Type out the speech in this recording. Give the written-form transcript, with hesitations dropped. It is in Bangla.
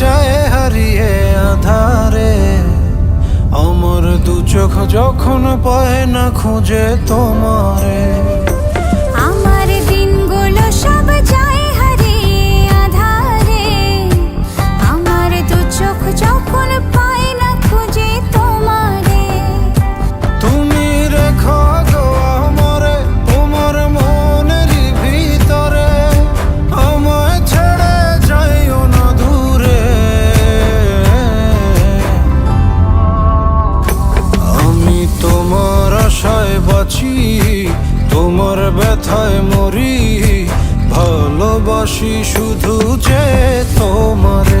যায় হারিয়ে আধারে। আমার দু চোখ যখন পায় না খুঁজে তোমারে। আমার দিনগুলো সব যায় হারিয়ে আঁধারে। আমার দু চোখ যখন পায় না খুঁজে তোমারে। তুমি রেখো গো আমারে তোমার মনের ভিতরে, আমায় ছেড়ে যাইও না দূরে। আমি তোমার আশায় বাঁচি, তোমার ব্যথায় মরি, ভালোবাসি শুধু যে তোমারে।